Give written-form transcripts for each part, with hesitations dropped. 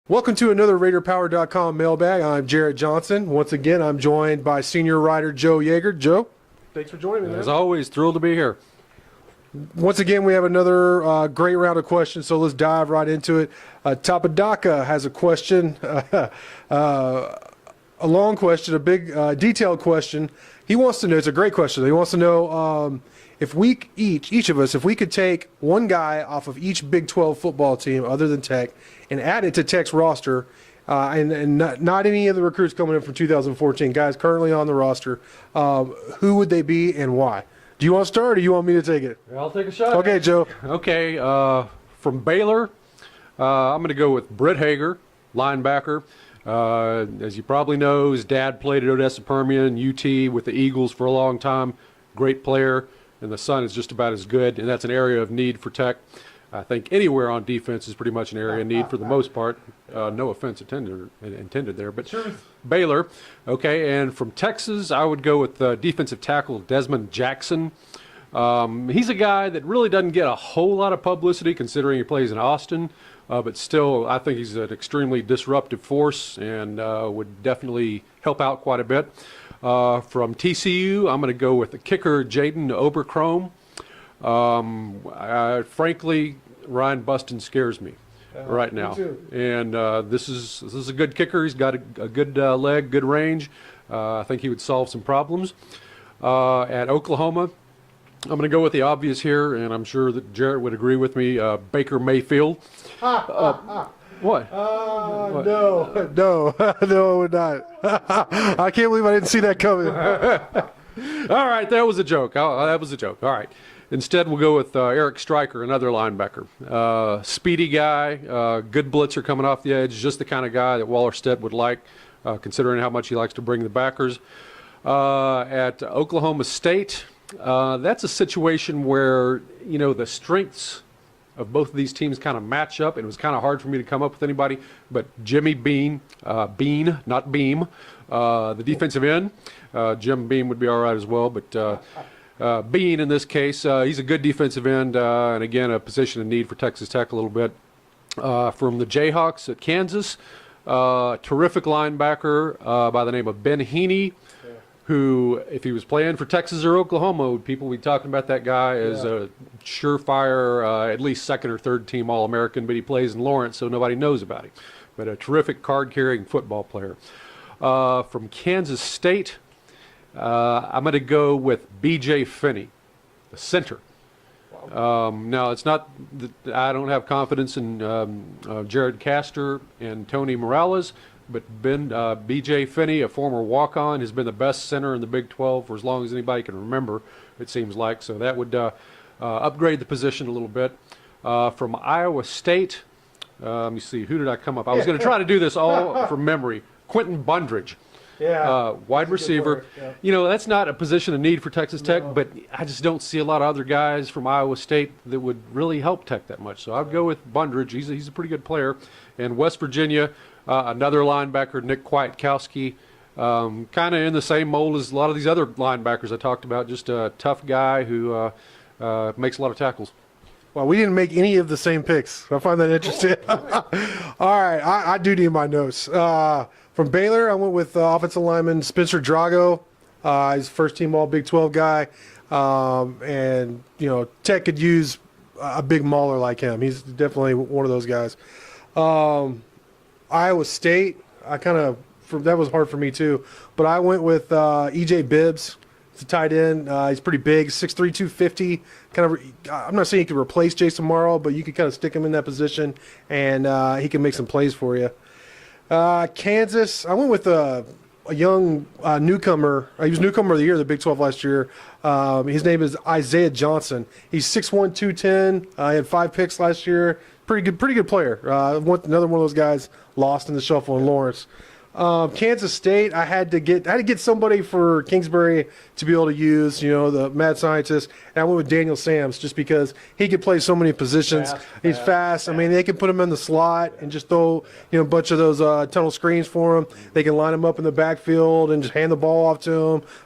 Welcome to another RaiderPower.com mailbag. I'm Jarret Johnson. Once again, I'm joined by senior writer Joe Yeager. Joe, thanks for joining me, man. As always, thrilled to be here. Once again, we have another great round of questions, so let's dive right into it. Tapadaka has a question, a long question, a big detailed question. He wants to know, it's a great question, he wants to know if we each of us, if we could take one guy off of each Big 12 football team other than Tech and add it to Tech's roster, and not any of the recruits coming in from 2014, guys currently on the roster, who would they be and why? Do you want to start or do you want me to take it? I'll take a shot. Okay, Joe. Okay, from Baylor, I'm going to go with Britt Hager, linebacker. As you probably know, his dad played at Odessa Permian, UT with the Eagles for a long time. Great player, and the son is just about as good, and that's an area of need for Tech. I think anywhere on defense is pretty much an area of need for the most part. No offense intended there, but Baylor. Okay, and from Texas, I would go with defensive tackle Desmond Jackson. He's a guy that really doesn't get a whole lot of publicity considering he plays in Austin, but still I think he's an extremely disruptive force and would definitely help out quite a bit. From TCU, I'm going to go with the kicker Jaden Oberchrome. Frankly, Ryan Buston scares me right now, and this is a good kicker. He's got a good leg, good range. I think he would solve some problems. At Oklahoma, I'm going to go with the obvious here, and I'm sure that Jarret would agree with me. Baker Mayfield. What? No, no, no, we're not. I can't believe I didn't see that coming. All right, that was a joke. That was a joke. All right. Instead, we'll go with Eric Stryker, another linebacker. Speedy guy, good blitzer coming off the edge, just the kind of guy that Wallerstedt would like, considering how much he likes to bring the backers. At Oklahoma State, that's a situation where, you know, the strengths of both of these teams kind of match up, and it was kind of hard for me to come up with anybody, but Jimmy Bean, not Beam, the defensive end. Jim Beam would be all right as well, but Bean in this case, he's a good defensive end, and again, a position of need for Texas Tech a little bit. From the Jayhawks at Kansas, terrific linebacker by the name of Ben Heaney, who, if he was playing for Texas or Oklahoma, people would be talking about that guy as a surefire, at least second or third team All-American, but he plays in Lawrence, so nobody knows about him. But a terrific card-carrying football player. From Kansas State, I'm going to go with B.J. Finney, the center. Now, it's not that I don't have confidence in Jared Castor and Tony Morales, but B.J. Finney, a former walk-on, has been the best center in the Big 12 for as long as anybody can remember, it seems like. So that would upgrade the position a little bit. From Iowa State, let me see, who did I come up? I was going to try to do this all from memory. Quentin Bundridge. Wide receiver. You know, that's not a position of need for Texas Tech, but I just don't see a lot of other guys from Iowa State that would really help Tech that much. So I'd go with Bundridge. He's a pretty good player. And West Virginia, another linebacker, Nick Kwiatkowski, kind of in the same mold as a lot of these other linebackers I talked about, just a tough guy who makes a lot of tackles. Well, we didn't make any of the same picks. I find that interesting. All right, I do need my notes. From Baylor, I went with offensive lineman Spencer Drago. He's first-team All-Big 12 guy. And, you know, Tech could use a big mauler like him. He's definitely one of those guys. Iowa State, that was hard for me too. But I went with E.J. Bibbs. He's a tight end. He's pretty big, 6'3", 250. I'm not saying he could replace Jason Morrow, but you could kind of stick him in that position, and he can make some plays for you. Kansas, I went with a young newcomer. He was newcomer of the year, the Big 12 last year. His name is Isaiah Johnson. He's 6'1", 210. He had 5 picks last year. Pretty good player. Another one of those guys lost in the shuffle in Lawrence. Kansas State, I had to get somebody for Kingsbury to be able to use, you know, the mad scientist. And I went with Daniel Sams just because he could play so many positions. He's fast. I mean, they can put him in the slot and just throw, you know, a bunch of those tunnel screens for him. They can line him up in the backfield and just hand the ball off to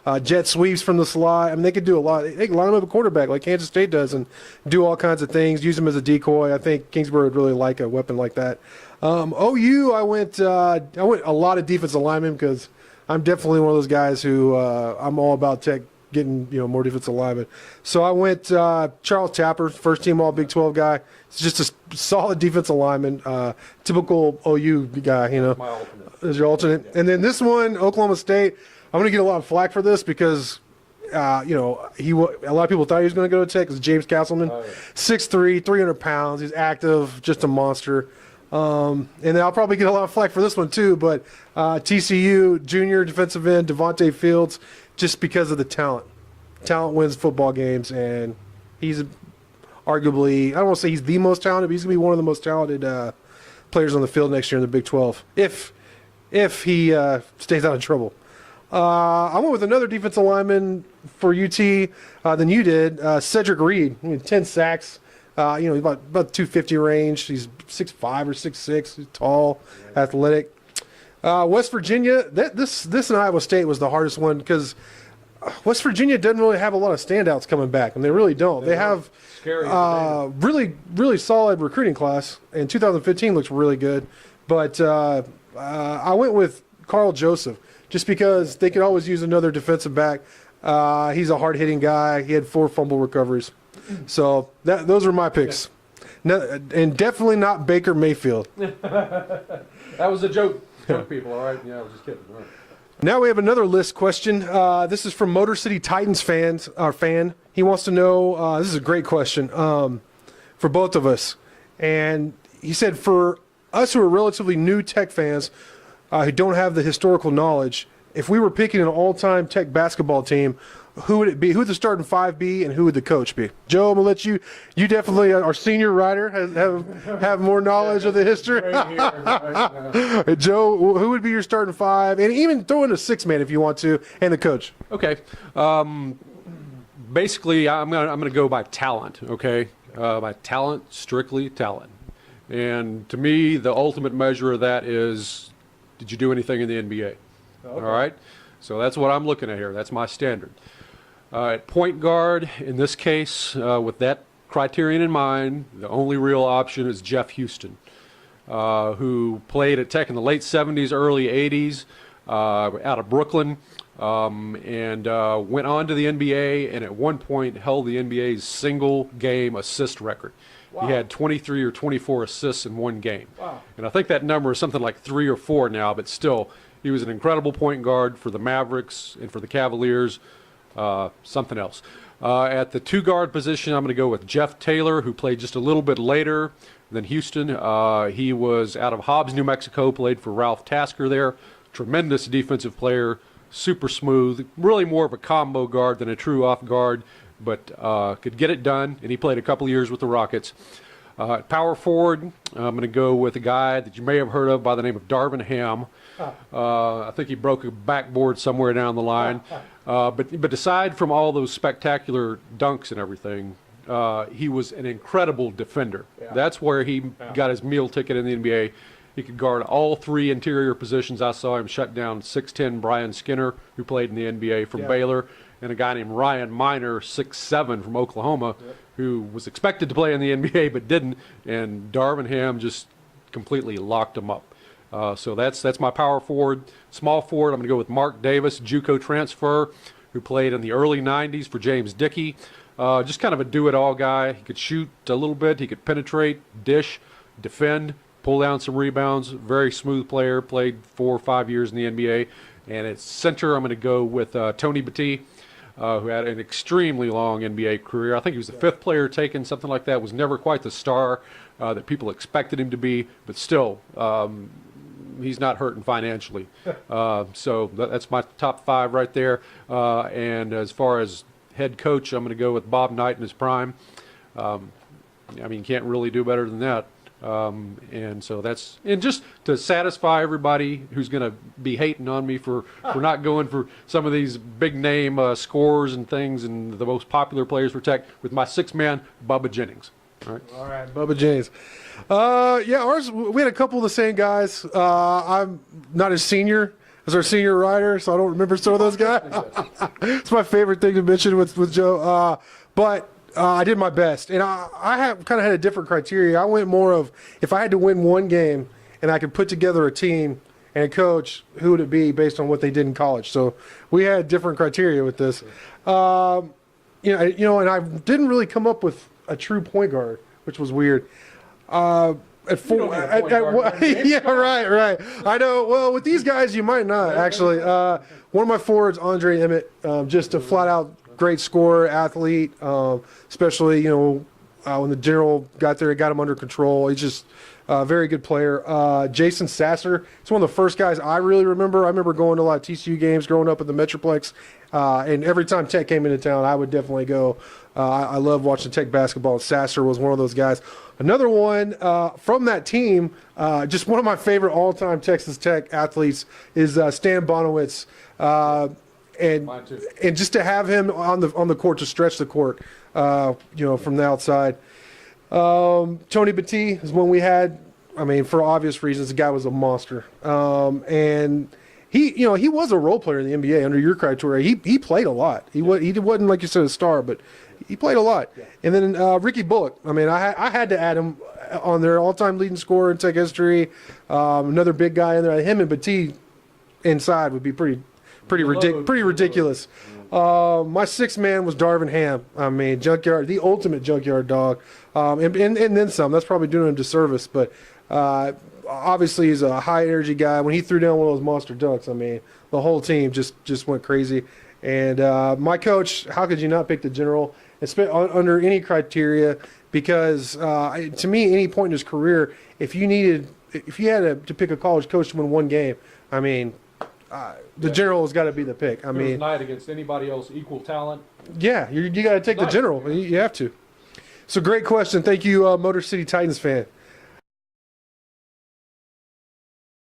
him. Jet sweeps from the slot. I mean, they could do a lot. They can line him up a quarterback like Kansas State does and do all kinds of things, use him as a decoy. I think Kingsbury would really like a weapon like that. OU, I went a lot of defensive linemen because I'm definitely one of those guys who I'm all about Tech getting more defensive linemen. So I went Charles Tapper, first team All Big 12 guy. It's just a solid defensive lineman, typical OU guy. My alternate. As your alternate. Yeah. And then this one, Oklahoma State. I'm going to get a lot of flack for this because a lot of people thought he was going to go to Tech. It's James Castleman, 6'3", 300 pounds. He's active, just a monster. And then I'll probably get a lot of flack for this one too, but TCU junior defensive end Devontae Fields, just because of the talent. Talent wins football games, and he's arguably, I don't want to say he's the most talented, but he's going to be one of the most talented players on the field next year in the Big 12, if he stays out of trouble. I went with another defensive lineman for UT than you did, Cedric Reed. 10 sacks. He's about 250 range. He's 6'5" or 6'6". He's tall, athletic. West Virginia. This in Iowa State was the hardest one because West Virginia doesn't really have a lot of standouts coming back, and they really don't. They have really, really solid recruiting class, and 2015 looks really good. But I went with Carl Joseph just because they could always use another defensive back. He's a hard-hitting guy. He had 4 fumble recoveries. So those are my picks. No, and definitely not Baker Mayfield. That was a joke, people, all right? Yeah, I was just kidding. All right. Now we have another list question. This is from Motor City Titans fan. He wants to know, this is a great question for both of us. And he said, for us who are relatively new Tech fans who don't have the historical knowledge, if we were picking an all-time Tech basketball team, who would it be? Who would the starting 5 be, and who would the coach be? Joe, I'm gonna let you. You definitely, our senior writer, have more knowledge of the history. Right. Joe, who would be your starting 5, and even throw in a 6-man if you want to, and the coach. Okay. Basically, I'm gonna go by talent. Okay, by talent, strictly talent. And to me, the ultimate measure of that is, did you do anything in the NBA? Okay. All right. So that's what I'm looking at here. That's my standard. At point guard, in this case, with that criterion in mind, the only real option is Jeff Houston, who played at Tech in the late 70s, early 80s, out of Brooklyn, and went on to the NBA, and at one point held the NBA's single-game assist record. Wow. He had 23 or 24 assists in one game. Wow. And I think that number is something like 3 or 4 now, but still, he was an incredible point guard for the Mavericks and for the Cavaliers. Something else. At the 2-guard position, I'm going to go with Jeff Taylor, who played just a little bit later than Houston. He was out of Hobbs, New Mexico, played for Ralph Tasker there. Tremendous defensive player, super smooth, really more of a combo guard than a true off guard, but could get it done, and he played a couple years with the Rockets. At power forward, I'm going to go with a guy that you may have heard of by the name of Darvin Ham. I think he broke a backboard somewhere down the line. But aside from all those spectacular dunks and everything, he was an incredible defender. Yeah. That's where he got his meal ticket in the NBA. He could guard all 3 interior positions. I saw him shut down 6'10" Brian Skinner, who played in the NBA from Baylor, and a guy named Ryan Miner, 6'7" from Oklahoma, who was expected to play in the NBA but didn't, and Darvin Ham just completely locked him up. So that's my power forward. Small forward, I'm going to go with Mark Davis, JUCO transfer, who played in the early 90s for James Dickey. Just kind of a do-it-all guy. He could shoot a little bit. He could penetrate, dish, defend, pull down some rebounds. Very smooth player. Played 4 or 5 years in the NBA. And at center, I'm going to go with Tony Battie, who had an extremely long NBA career. I think he was the 5th player taken, something like that. Was never quite the star that people expected him to be, but still, he's not hurting financially. So that's my top 5 right there. And as far as head coach, I'm going to go with Bob Knight in his prime. I mean, you can't really do better than that. And so that's, and just to satisfy everybody who's going to be hating on me for not going for some of these big name scorers and things and the most popular players for Tech, with my 6-man, Bubba Jennings. All right, Bubba Jennings. Ours, we had a couple of the same guys. I'm not as senior as our senior writer, so I don't remember some of those guys. It's my favorite thing to mention with Joe. But I did my best, and I have kind of had a different criteria. I went more of, if I had to win one game and I could put together a team and a coach, who would it be based on what they did in college? So we had different criteria with this. And I didn't really come up with a true point guard, which was weird. At four, yeah, right. I know. Well, with these guys, you might not actually. One of my forwards, Andre Emmett, just a flat out great scorer, athlete. Especially when the general got there, it got him under control. He's just a very good player. Jason Sasser. It's one of the first guys I really remember. I remember going to a lot of TCU games growing up at the Metroplex, and every time Tech came into town, I would definitely go. I love watching Tech basketball. Sasser was one of those guys. Another one from that team, just one of my favorite all-time Texas Tech athletes is Stan Bonowitz, and just to have him on the court to stretch the court, from the outside. Tony Battie is one we had. I mean, for obvious reasons, the guy was a monster, and he was a role player in the NBA under your criteria. He played a lot. He wasn't, like you said, a star, but he played a lot. Yeah. And then Ricky Bullock. I mean, I had to add him on their all-time leading scorer in Tech history. Another big guy in there. Him and Battie inside would be pretty ridiculous. My sixth man was Darvin Ham. I mean, junkyard, the ultimate junkyard dog, and then some. That's probably doing him a disservice, but obviously he's a high energy guy. When he threw down one of those monster dunks, I mean, the whole team just went crazy. And my coach, how could you not pick the general under any criteria? Because to me, any point in his career, if you had to pick a college coach to win one game, I mean, the general has got to be the pick. I mean, night against anybody else, equal talent. Yeah, you got to take the general. You have to. So great question. Thank you, Motor City Titans fan.